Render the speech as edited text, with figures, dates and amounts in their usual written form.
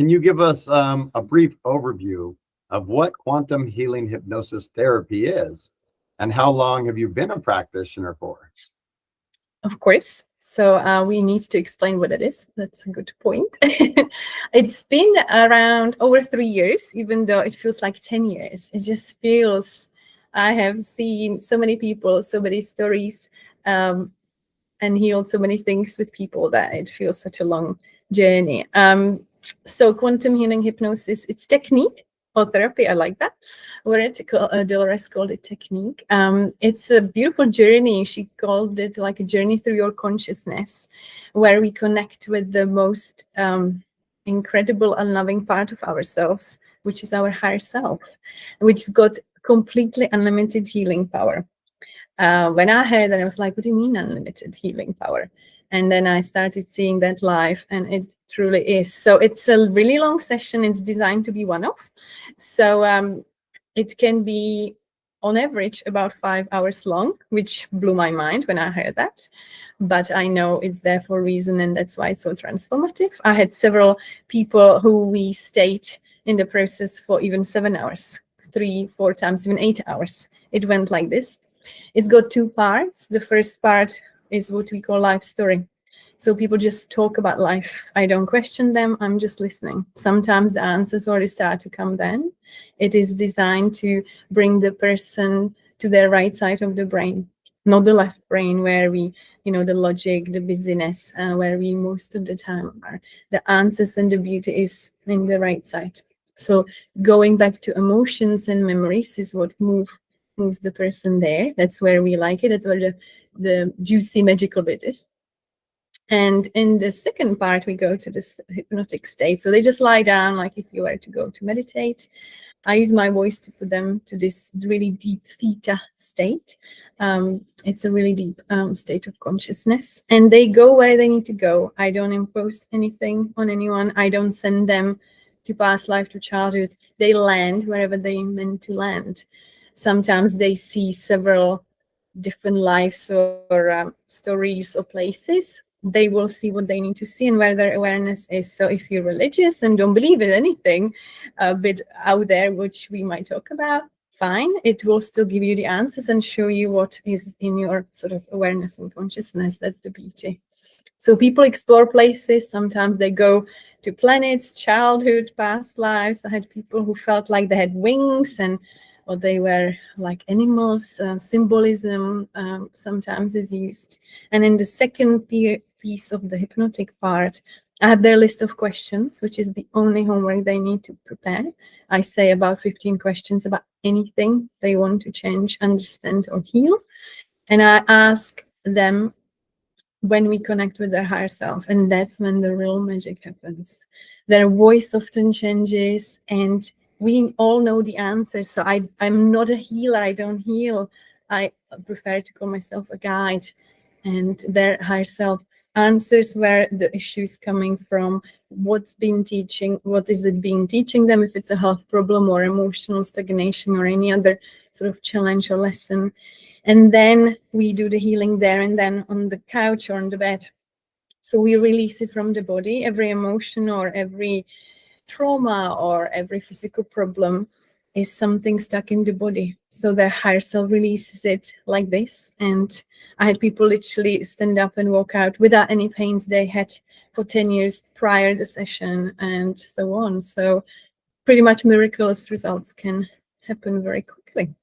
Can you give us a brief overview of what quantum healing hypnosis therapy is, and how long have you been a practitioner for? Of course. So we need to explain what it is. That's a good point. It's been around over 3 years, even though it feels like 10 years. It just feels, I have seen so many people, so many stories, and healed so many things with people that it feels such a long journey. So quantum healing hypnosis, it's technique or therapy. I like that word. Dolores called it technique. It's a beautiful journey. She called it like a journey through your consciousness, where we connect with the most incredible and loving part of ourselves, which is our higher self, which got completely unlimited healing power. When I heard that, I was like, what do you mean unlimited healing power? And then I started seeing that live, and it truly is. So it's a really long session. It's designed to be one-off. So it can be, on average, about 5 hours long, which blew my mind when I heard that. But I know it's there for a reason, and that's why it's so transformative. I had several people who we stayed in the process for even 7 hours, 3, 4 times, even 8 hours. It went like this. It's got 2 parts. The first part is what we call life story. So people just talk about life. I don't question them. I'm just listening. Sometimes the answers already start to come then. It is designed to bring the person to their right side of the brain, not the left brain where we, the logic, the busyness, where we most of the time are. The answers and the beauty is in the right side. So going back to emotions and memories is what moves the person there. That's where we like it. That's where the juicy magical bit is. And in the second part, we go to this hypnotic state. So they just lie down like if you were to go to meditate. I use my voice to put them to this really deep theta state. It's a really deep state of consciousness. And they go where they need to go. I don't impose anything on anyone. I don't send them to past life, to childhood. They land wherever they meant to land. Sometimes they see several different lives or stories or places. They will see what they need to see and where their awareness is. So if you're religious and don't believe in anything a bit out there, which we might talk about, fine. It will still give you the answers and show you what is in your sort of awareness and consciousness. That's the beauty. So people explore places. Sometimes they go to planets, childhood, past lives. I had people who felt like they had wings or they were like animals. Symbolism sometimes is used. And in the second piece of the hypnotic part, I have their list of questions, which is the only homework they need to prepare. I say about 15 questions about anything they want to change, understand, or heal. And I ask them when we connect with their higher self, and that's when the real magic happens. Their voice often changes, and we all know the answers. So I'm not a healer. I don't heal. I prefer to call myself a guide, and their higher self answers where the issue is coming from, what's been teaching, what is it being teaching them, if it's a health problem or emotional stagnation or any other sort of challenge or lesson. And then we do the healing there and then on the couch or on the bed. So we release it from the body, every emotion or every trauma or every physical problem is something stuck in the body. So their higher self releases it like this. And I had people literally stand up and walk out without any pains they had for 10 years prior to the session and so on. So pretty much miraculous results can happen very quickly.